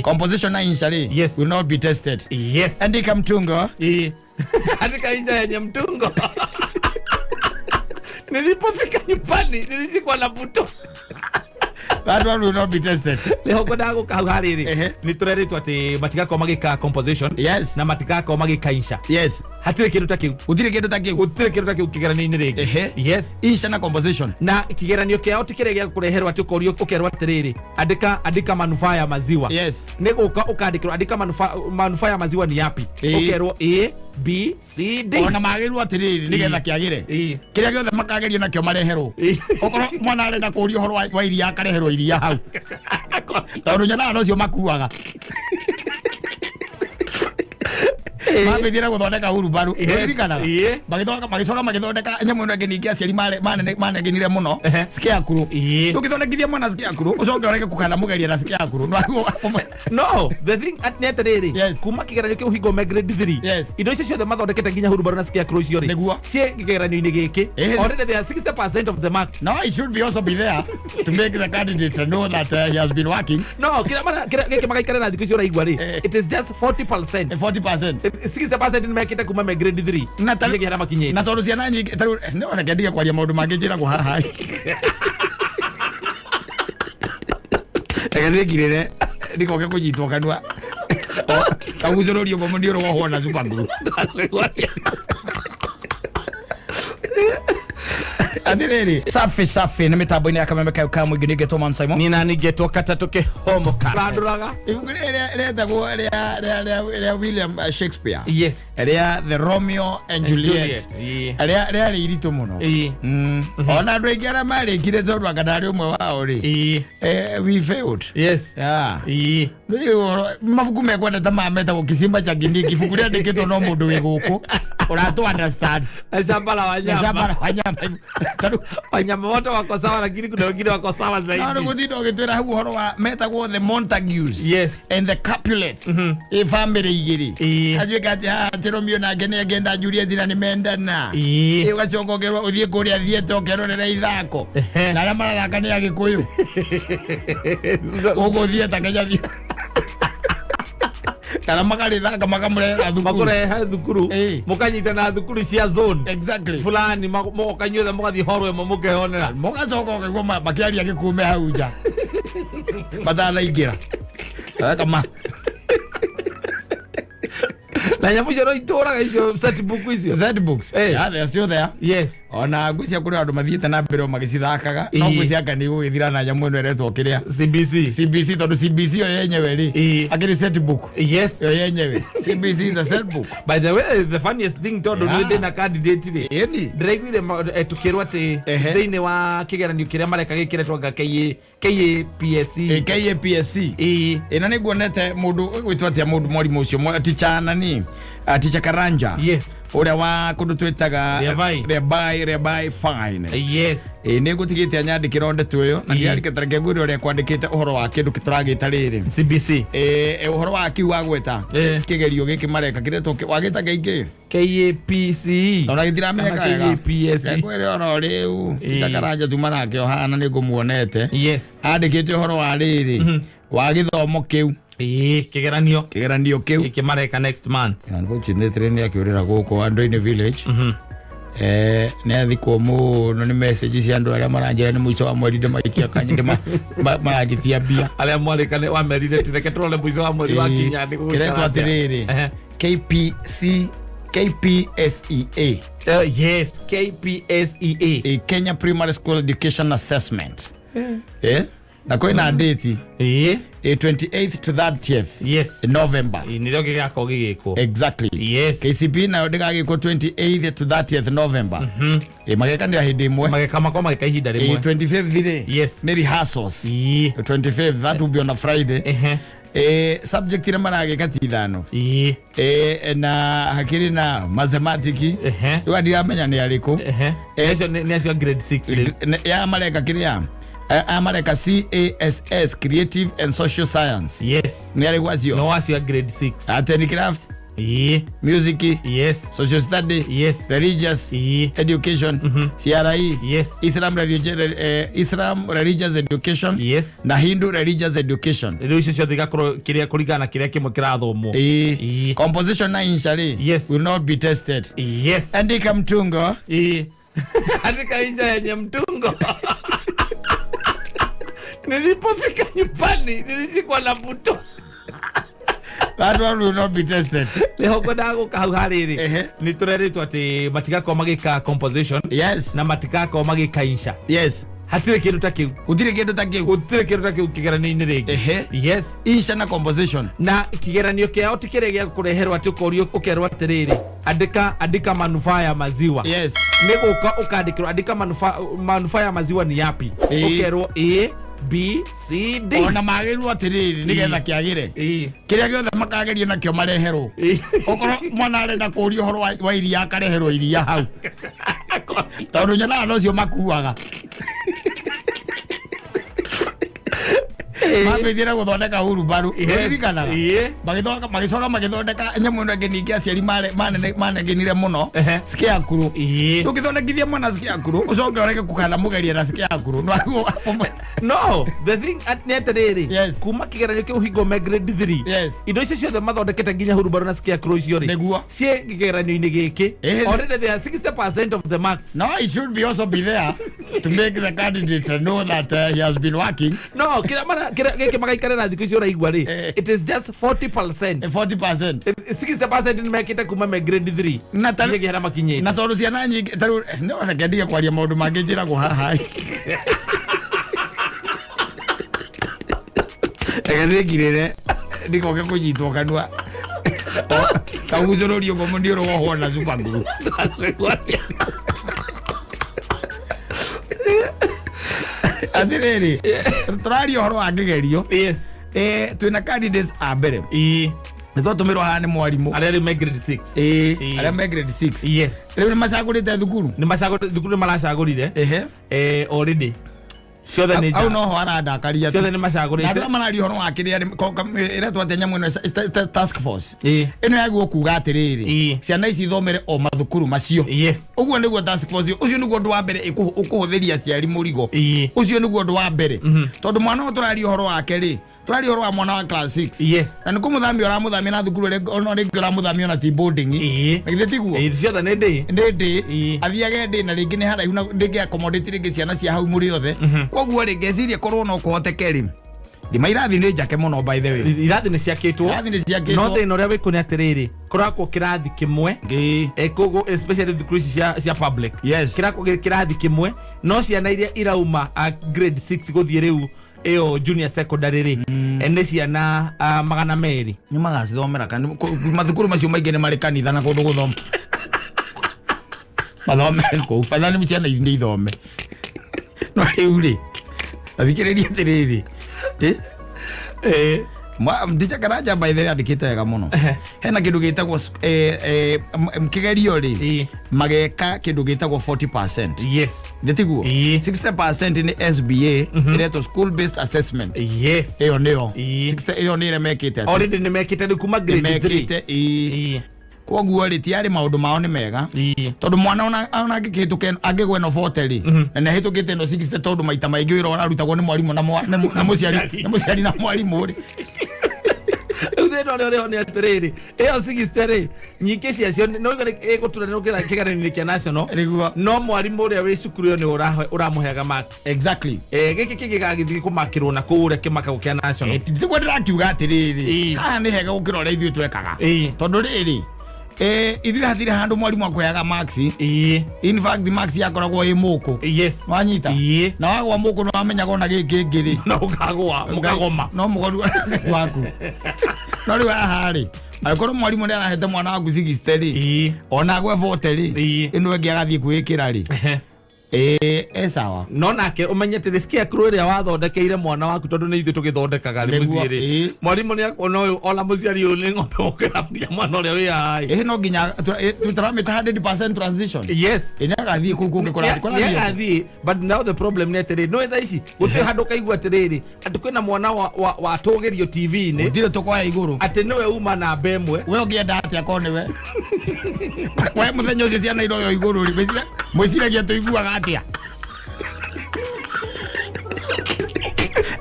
Composition na inshali will not be tested. Yes. Andika mtungo. Andika insha yenye mtungo. Nilipofika nyumbani nilishikwa na buto. That one will not be tested. Leo kodago kahariri. Nitureretwa ati matikako magika composition. Yes. Na matikako magika insha. Yes. Hatire kintu takiu. Utire kintu takiu Kigeranio ni rigi. Yes. Insha na composition. Na kigeranio kiao tikiregea kureherwa ati ukorio ukerwa atiriri. Andika manufaa ya maziwa. Yes. Nego ukandikirwa andika manufaa ya maziwa ni yapi? Ukerwa A B C D. Ona magirwa atiriri nigetha kiagire. Kiria giothe makagerio nakio mareherwo. Okoro mwana arenda kurio horo wa iria akareherwo iria hau. Tondu nyana no cio makuaga. Mabithira guthondeka hurubaru irikana magicoka magithondeka nyamu ino ngingi aciari manegenire muno scarecrow ukithondekithia mwana scarecrow ucoke ureke kukana mugeria na scarecrow no the thing at neteriri kuma kigeranio kiu hingo me grade 3 indo icio ciothe mathondekete nginya hurubaru na scarecrow icio ri cie kigeranio-ini giki already there are 60% of the marks. No, it should be also be there to make the candidate know that he has been working. No, kira magaikare na thikũ icio raigua ri it is just 40%. 60% nimekite kuma me grade 3 na tarige hara makinyete na tondu ciana nyingi taru no ona kendiga kwaria maundu mangi njira ku haha egethikirire ndikoke kunyitwo kanua kaguthũrũrio mo mũndũ ũrĩa wohona Superglue atiriri safi nĩ mĩtambo-inĩ ya kameme kayo ka mũingĩ nĩngetwo Man Simon ni nani ngetwo katatoke homoka randuraga ibuku rĩetagwo rĩa William Shakespeare. Yes. Rĩa The Romeo and Juliet. Rĩa iritũ mũno. Ona andũ aingĩ arĩa marĩkire tondũ akandarĩ ũmwe wao rĩ we failed. Yes. Mabuku mekwendete mametagwo Kisimba cha Kindiki, ibuku rĩandĩkĩtwo no mũndũ wĩ gũkũ ũratũ understand. Shamba wanyama wanyama wote wako sawa, lakini kuna wengine wako sawa zaidi. Na ngũtinda ũgĩtwĩra hau ũhoro wa metagwo the Montagues. Yes. And the Capulets. Family igĩrĩ atuĩka atĩ Romeo nake nĩ agenda Juliet na nĩ mendana. Ũgacoka ũkerwo ũthiĩ kũrĩa thiete ũkerorera ithako na arĩa marathaka nĩ Agĩkũyũ ũgũthiĩ ta Kenya kana makarithaka makamurehera thukuru mukanyitana thukuru cia zone exactly fulani mukanyuetha mugathi horwe mukehonera mugacoka ũkaigua makĩaria Gĩkũyũ hau nja matanaingĩra kama na nyamu cio itũraga icio set books yeah, they are still there. Yes. Ona ngwĩcia kũrĩ andũ mathiĩte na mbere magĩcithakaga no ngwĩcia aka nĩ gũgĩthira na nyamu ĩno ĩretwo kĩrĩa CBC tondũ CBC yo yenyewe rĩ akĩrĩ set book. Yes. Yo yenyewe CBC is a set book. By the way, the funniest thing tondũ nĩ ndĩ na candidate rĩ ndĩraiguire tukĩrwo atĩ thĩinĩ wa kĩgeranio kĩrĩa mareka gĩkĩretwo nga KAPSC ĩno nĩ nguonete mũndũ gwĩtwo atĩa mũndũ mwarimũ ũcio teacher nani teacher Karanja. Yes. Uria wa kundu twitaga Rebai Finest. Yes. Nĩ ngũtigĩte anyandĩkĩra ndeto ĩyo na ndiarĩkĩte ngĩgwĩra ũrĩa kwandĩkĩte ũhoro wa kĩndũ kĩtũragĩta rĩrĩ CBC. Ũhoro wa kiuga gweta kĩgerio gĩkĩ mareka kĩretwo wagĩta gĩkĩ KAPC. Ona gĩtirameka KAPSC. Ngwĩre oro rĩu teacher Karanja tuma nake ohana nĩ ngũmuonete. Yes. Andĩkĩte ũhoro wa rĩrĩ wa gĩthomo kĩu kigeranio kiu kimareka next month. Unfortunately nĩ akĩũrĩra gũkũ Andũ-inĩ village. Nĩ athikwo mũno nĩ message cia andũ arĩa maranjĩra nĩ mũico wa mweri ndĩmaikia kanya maragĩtia mbia arĩa mwarĩkane wamerire tireke tũrore mũico wa mweri wa kinya nĩ gũgĩkĩretwo atĩrĩrĩ KPSEA. Yes, KPSEA, Kenya Primary School Education Assessment. Na kwĩna date 28th to 30th. Yes. November. Nĩrĩo gĩgakorwo gĩgĩkwo. Exactly. Yes. KCPE nayo ndĩgagĩkwo 28th to 30th November. Magekanĩra hĩndĩ ĩmwe. Mageka ihinda rĩmwe. 25th. Yes. Nĩ rehearsals. 25th, that will be on a Friday. Subject ile maragĩka ti ithano. Na hakiri na mathematics. Rĩu ndiramenya nĩ arĩkũ. Nĩ acio grade 6. Ya mareka kĩrĩa Amareka CASS, Creative and Social Science. Yes. Nĩ arĩ gwacio. No wacio grade 6. Art and Craft. music, yes, social study, yes, religious education, CRE, yes, Islam religious education, yes, na Hindu religious education. Ndio icio thigakoro kiria kuringana kiria kimwe kirathomwo. Composition na inshari, yes, will not be tested. Yes. Andika mtungo. Andika insha yenye mtungo. Nilipofika nyumbani nilishikwa na buto. That one will not be tested. Leho kodago kahariri. Ni tureretwo ati matigako magika composition. Yes. Na matigako magika insha. Yes. Hatire kindu ta kiu. Utire kindu ta kiu. Utire kindu ta kiu kigeranio-ini ringi. Yes. Insha na composition. Na kigeranio kiao tikire gia kureherwa ati ukorio ukerwa atiriri. Andika manufaa ya maziwa. Yes. Niguka ukandikirwa andika manufaa ya maziwa ni yapi? Ukerwa A, B, C, D. Ona magirwo atiriri nigetha kiagire. Kiria giothe makagerio nakio mareherwo. Okoro mwana arenda kurio horo wa iria akareherwo iria hau. Tondu nyona no cio makuaga. Mambĩthire gũthondeka hurubaru ririkanaga magĩcoka magĩthondeka nyamũ ĩno ĩngĩ ningĩ aciari manegenire mũno scarecrow. Ũngĩthondekithia mwana scarecrow ũcoke ũreke kũkana mũgeria na scarecrow. No, the thing nĩ atĩrĩrĩ, kuma kĩgeranio kĩu hingo grade 3 indo icio ciothe mathondekete nginya hurubaru na scarecrow icio rĩ ciĩ kĩgeranio-inĩ gĩkĩ already they are 60% of the marks. No, it should be also be there to make the candidate know that he has been working. No, gĩkĩ magaikarĩra thikũ icio ũraigua rĩ, it is just 40%. 40%. 60% nĩ mekĩte kuma grade 3 na gĩkĩhera makinyĩte. Na tondũ ciana nyingĩ tarũ no ngendige kwaria maũndũ mangĩ njĩragwo haha. Egethĩkirĩre ndikoke kũnyitwo kanua. Kaguthũrũrio ũguo mũndũ ũrohwo na super glue. Atiriri turaria horo wa ngegerio. Yes. Twina candidates a mbere. Nitũtũmirwo haha nĩ mwarimũ arĩa me grade 6. Arĩa me grade 6. Yes. Rĩu nĩ macagũrĩte thukuru. Nĩ macagũrĩte thukuru, nĩ maracagũrire. Already. Ciothe nĩ au no ho arandakaria. Ciothe nĩ macagũrĩte. Na mararia horo wa kĩrĩa ĩretwo atĩ nyamũ ĩno task force. Ĩno yagwo kuga atĩrĩrĩ ciana ici ithomere o mathukuru macio. Yes. Ũguo nĩguo task force ũcio nĩguo ũndũ wa mbere ũkũhũthĩria aciari mũrigo. Ũcio nĩguo ũndũ wa mbere. Tondũ mwana tũraria horo wake rĩ tũraria horo wa mwana wa class 6. Yes. Na nĩkũmũthamia ũramũthamia na thukuru rĩngĩ ũramũthamia na ti boarding. Githĩ tiguo? Ciothe nĩ ndĩ. Athiage ndĩ na rĩngĩ nĩ haraihu na rĩngĩ accommodate rĩngĩ ciana cia hau mũrĩ othe. Koguo rĩ ngeciria korwo no kũhoteke rĩ ndima irathi nĩ njake mũno by the way. Irathi nĩ ciakĩtwo. No thĩna ũrĩa wĩkuo nĩ atĩrĩrĩ kũrakwo kĩrathi kĩmwe koguo especially thukuru ici cia public. Kĩrakwo kĩrathi kĩmwe no ciana iria irauma grade 6 gũthiĩ rĩu eo junior secondary ri ene ciana 200 ni magacithomera kana mathukuru macio maingĩ nĩ marĩ kanitha na kũndũ gũthoma mathome kũu bana nĩ ciana nĩ ithome no rĩu rĩ athikĩrĩria atĩrĩrĩ mtija karaja by the way andĩkĩte wega mũno hena kĩndũ gĩtagwo kĩgerio rĩ mageka kĩndũ gĩtagwo 40%. Yes. Ndetiguo 60% ni SBA iretwo school based assessment. Yes. Eyo nĩyo 60 eyo nĩ remekĩte already nĩ mekĩte kuma grade 3. Koguo rĩ tiarĩ maũndũ mao nĩ mega tondũ mwana ona angĩkĩhĩtũka angĩgwe no 40 rĩ na nĩhĩtũkĩte no 60 tondũ maita maingĩ wĩra ũrarutagwo nĩ mwarimũ na mũciari na mwarimũ rĩ thĩna ũrĩa nĩ atĩrĩrĩ ĩyo 60 rĩ nyingĩ ciacio no ĩgũturanĩrwo kĩgeranio-inĩ kĩa national no mwarimũ ũrĩa wĩ cukuru ĩyo nĩ ũramũheaga marks. Exactly. Gĩkĩ gĩgagĩthiĩ kũmakĩrwo na kũrĩa kĩmakago kĩa national. Tiguo ndĩrakiuga atĩrĩrĩ haha nĩ hega gũkĩra ũrĩa ithuĩ twekaga tondũ rĩrĩ ithuĩ hatirĩ handũ mwarimũ akũheaga marks. In fact marks yakoragwo ĩ mũkũ. Yes. Wanyita na wagwa mũkũ nĩ wamenyaga ona gĩkĩ ngĩrĩ no ũkagwa mũkagoma no mũgoru waku no rĩu haha rĩ angĩkorwo mwarimũ nĩ arahete mwana waku 60 rĩ ona agwe 40 rĩ ĩno ĩngĩ agathiĩ kwĩĩkĩra rĩ sawa no nake umenyete the scarecrow ria wathondekeire mwana waku tondu ni ithu tugithondekaga ri muciiri mwalimu ni akona uyu ola muciari uyu ni ng'ombe ukirabia mwana uria wi hai no nginya tutaramita 100% transition yes ina gathie kuku ngikora gathie but now the problem ni atiri no tha ici guti handu kaigua atiriri ati kwina mwana wa tugerio TV ni ndire tukoya iguru ati niwe uma na bemwe we ungienda ati akone we muthenya ucio ciana iroyo iguru ri mwiciragia tuiguaga atia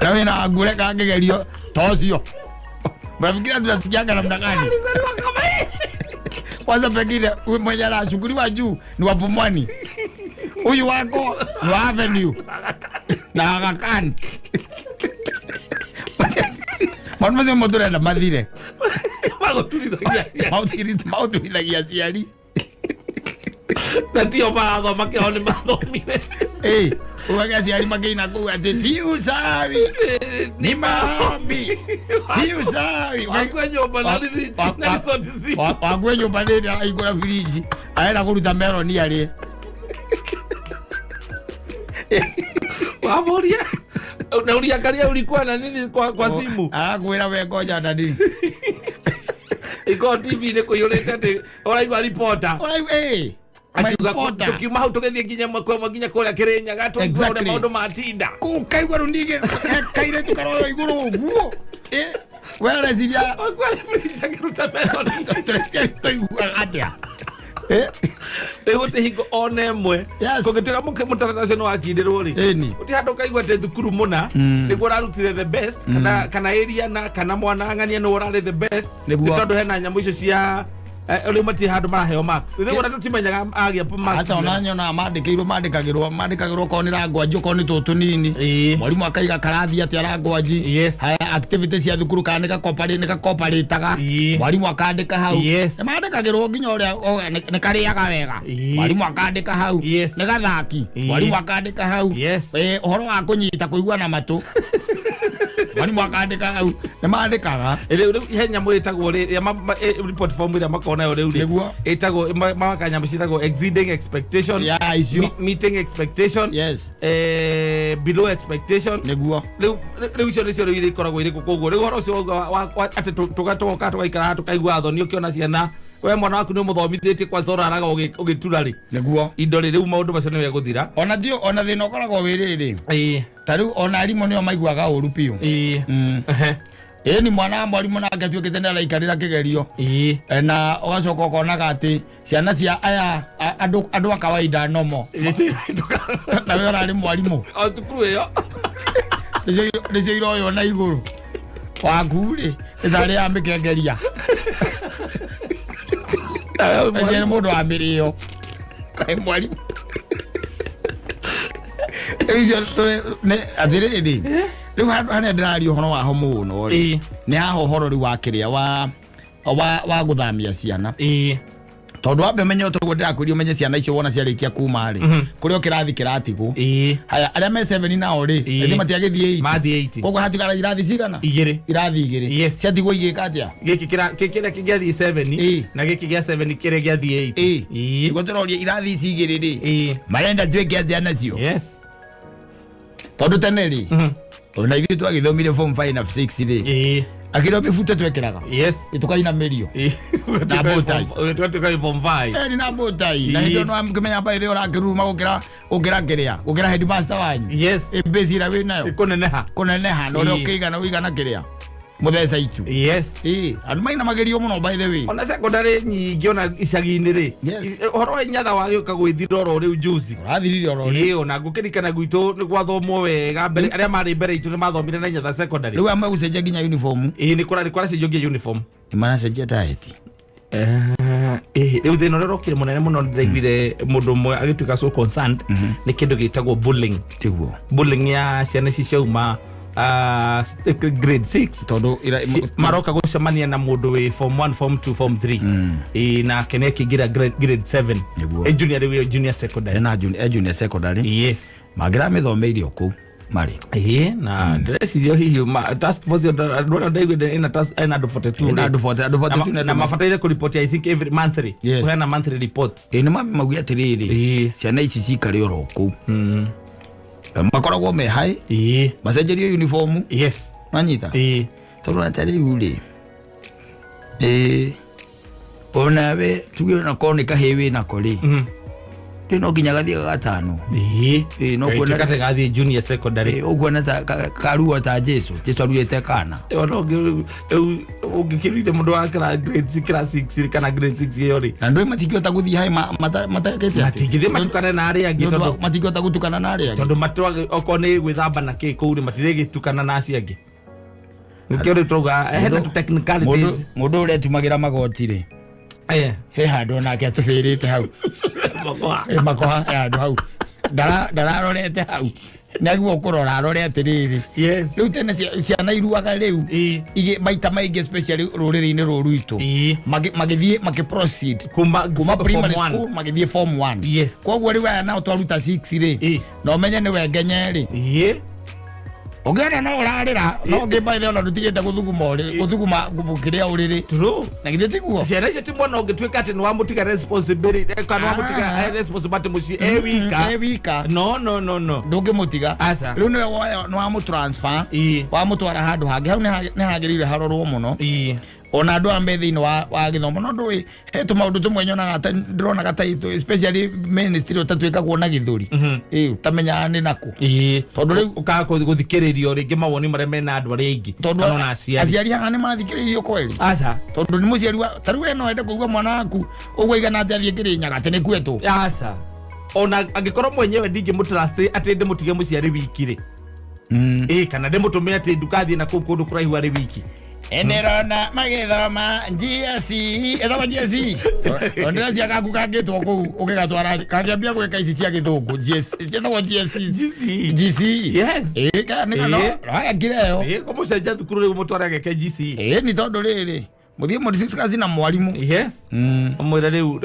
na wina ngure kangegerio tocio mnafikiri tunasikianga namna gani kwanza pengine mwenye anashukuriwa juu ni wa Pumwani huyu wako ni wa Avenue na Aga Khan mwanzo motora na madhire mautulithagia ciari na tio marathoma kĩo nĩ mathomire uwaga ciari makĩina kũu atĩ si usawi ni maombi si usawi wakwe nyũmba na wakwe nyũmba nĩ araigũra firiji aenda kũruta meroni arĩe wamoria na uliangalia ulikuwa na nini kwa simu kwĩra we ngoja ndani iko TV ni kuyoleta ati oraigwa reporter tukiuma hau tugethie nginya mwakinya kuria Kirinyaga tuone maundu matinda kukaigwa rundige kaire tukaroyo iguru guo wera ziria kwale frija kiruta meloni tuigua atia Egote higo onemwe kugituka mutaratara no akindirwo ri uti handu kaigwa te thukuru muna niguo rarutire the best kana area na kana mwana ng'ania no rari the best tondu hena nyamu icio cia uri mati handu maraheo max niguo tutimenyaga agia max hata onanyona mandikagirwo konira ngwanji koni tutu nini mwalimu akaiga karathi ati arangwanji haya activities ya thukuru kanika koparitaga mwalimu akandika hau mandikagirwo nginya uria ni kariaga wega mwalimu akandika hau ni gathaki mwalimu akandika hau uhoro wa kunyita kuigua na matu mwalimu akandika hau ni mandikaga riu henya mwitagwo report form ira makona yo riu itagwo makanya mcitagwo exceeding expectation meeting expectation below expectation niguo riu icio nicio riu ikoragwo iri kuguo riu horo ucio ati tugatoka tugaikara tukaigua thoni ukiona ciana we mwana waku ni muthomithitie kwa zora araga ugitura ri niguo indo ri riu maundu macio ni guthira ona dio ona thina ukoragwo wiriri tariu ona arimu nio maiguaga uru piu ni mwana mwalimu nake atuikite ni araikarira kigerio na ugacoka ukonaga ati ciana cia aya andu a kawaida nomo na we ora ari mwalimu thukuru iyo nicio iroyo na iguru waku ri ithari ya mikengeria ene mundu wa mirio mwalimu athiriri riu hane ndirari uhoro wa homo uno ri ni haho horo ri wa kiria wa guthamia ciana tondu ambe menye utugo ndirakurio menye ciana icio wona ciarikia kuma ri kurio kirathi kiratigo haya aria me 7 nao ri ethi matiagithie 8 mathi 8 koguo hatigara irathi cigana irathi igiri ciatigwo igika atia giki kigiathi 7 na giki gia 7 kire giathi 8 igwo turoria irathi ici igiri ri marenda tweke atia nacio tondu tene ri ona ithuĩ twagithomire form 5 na 6 ri akiro mifuta twekeraga itukaina mirio na botai tukai form 5 ni na botai na hindo no amkimenya pa ithio rakiruma gukira kiria gukira headmaster wanyu ebezira we nayo kuneneha no rio kiga na wigana kiria muthesa itu anu maina magerio muno by the way ona secondary nyingi ona icagi-ini ri horo nyatha wagioka gwithira oro riu juzi urathirire oro ri ona ngukirikana gwitu ni gwathomwo wega mbere aria mari mbere itu ni mathomire na nyatha secondary riu amwe gucenjia nginya uniform ni kwara cenjia uniform imana cenjia diet riu thina uria rokire munene muno ndiraiguire mundu mwe agituika so concerned ni kindu gitagwo bullying tiguo bullying ya ciana ici ciauma grade 6 tondu maroka gucemania na mundu wi form 1 form 2 form 3 na kene kigira grade 7 junior secondary na junior secondary yes magira mithomeirio ku mari na dress yo hiyo task force ndona ndaigo ina task ina do 42 na mafataire ku report I think every monthly kuna monthly reports ni mami magu atiriri ciana ici cikare oroku makoragwo me hai macenjerio uniform manyita tondu atari uri onawe tuge na kone kahewe na kori no ginya gathie gatano no kuona kate gathie junior secondary ugwana ta karuwa ta Jesu aruete kana no ugikirite mundu wa grade 6 class 6 kana grade 6 yori na ndoi matikota guthie hai matakete matigithe matukana na ari angi tondu matikota gutukana na ari angi tondu matwa okone gwithamba na ke kuuri matirege tukana na aci angi nikyo tuga hena tu technicalities mundu ure tumagira magoti ri he handu nake atubirite hau makoha handu hau ndararorete hau naguo kurora arore atiriri riu tene ciana iruaga riu ige maita maingi especially ruriri-ini ruru itu magithie proceed kuma primary school magithie form 1 koguo riu aya nao twaruta 6 ri no menye ni wengenya ri ogera no urarira no ngibaithe ona rutigite guthuguma kiria uriri true na githete guo ciana icio ti mwana ungituika ati ni wamutiga responsibility kana wamutiga responsibility muci wika no ndungimutiga riu ni wamutransfer wamutwara handu hangi hau ni hagirire harorwo muno ona andu ambe thiini wa githomo no ndui he tumaundu tumwe nyonaga ndirona gataito especially ministry utatuika kuona githuri utamenya ni naku tondu riu ukaka guthikiririo ringi mawoni maria mena andu aria ingi tondu aciari haha ni mathikiririo kweli tondu ni muciari tariu we no ende kuigua mwana waku ugwaiga na athie kirinyaga ati ni kwetu ona angikorwo mwenyewe ndingi mutrust ati ndi mutige muciari wiki ri kana ndi mutumia ati ndukathie na kuu kundu kuraihu ari wiki enerona magithoma GSC ethoma GSC ondera cia gaku kangitwo ku ukigatwara kangiambia gwika ici cia githungu ethoma GC yes kana no agireo ko mucenja thukuru ri mutwara geke GC ni tondu riri muthie modi 6 kazi na mwalimu omwira riu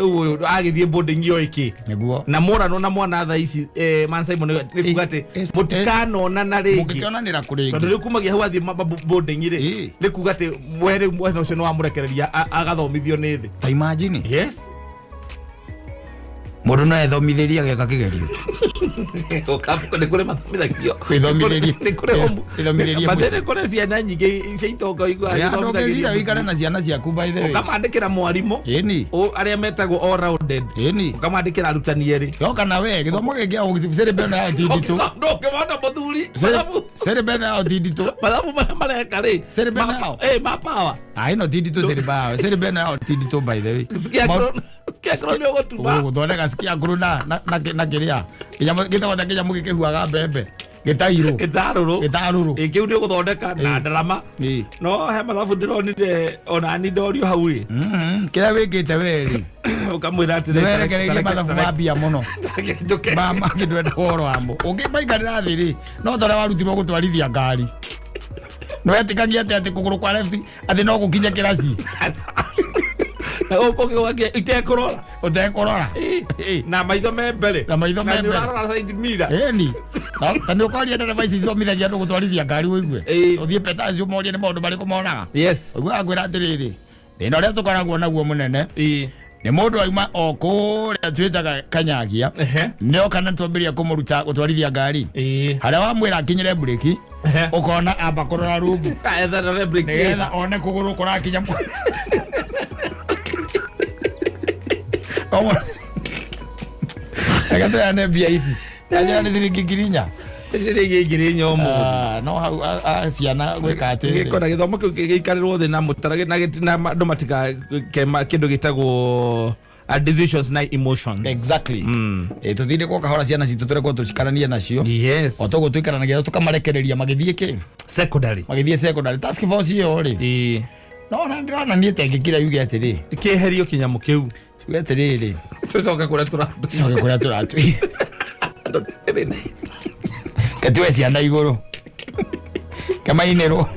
agithie boarding yo iki niguo na mora no na mwana tha ici man Simon ni kugate mutikano na ringi mukionanira kuringi tondu riu kumagia hau athie boarding ri ni kugate mwere mwana ucio no amurekereria agathomithio ni thi ta imagine mundu no ethomithiria geka kigerio okapo ni kure mathomithagio ithomithiria mathene kure ciana nyingi cia itonga igua ithomithiria wikare na ciana ciaku by the way ukamandikira mwarimu aria metagwo all rounded ukamandikira arutani eri kana we githomo giki au cerebral ya tindito ndo kemata muthuri cerebral ya tindito malafu mareka ri cerebral mapawa no tindito cerebral ya tindito by the way Skia gutuma guthondeka skia nguru na kiria gitawatha kinya mugi kihuaga mbembe gitaruru kiu ni guthondeka na ndarama no he mathabu ndironire ona ni ndorio hau ri kiria wikite weri ukamwira ati werekereirie mathabu ma mbia muno mama kindwenda woro amo ungimaikara thi ri no tore warutirwo gutwarithia ngari no etikagia ati kuguru kwa left ati no gukinya kirasi na ukoge wake itekorora na maitho membere na urarora side mirror ni tani ukaria na device ithomithagia andu gutwarithia ngari wigue uthie petacio morie ni maundu mariko monaga uguo agwira atiriri thina uria tukoragwo naguo munene ni mundu auma okuria twitaga kanyagia nio kana twambiria kumuruta gutwarithia ngari haria wamwira akinyire breki ukona amba kurora rungu kaetha breki nigetha one kuguru kurakinya agato ya nebia ici aja ni zirigigirinya omo no hau ciana gwika atiri gikora githomo kiu gikarirwo thi na mutarage na andu matika kindu gitagwo decisions na emotions exactly tuthinde kwa kahora ciana citu tureko tucikarania nacio otogo tuikaranagia tukamarekereria magithie ki secondary task force yo ri no na ndana ni tengikira yuge atiri kiherio kinyamu kiu wetiriri tucoka kuria turatu katiwe ciana iguru kama inero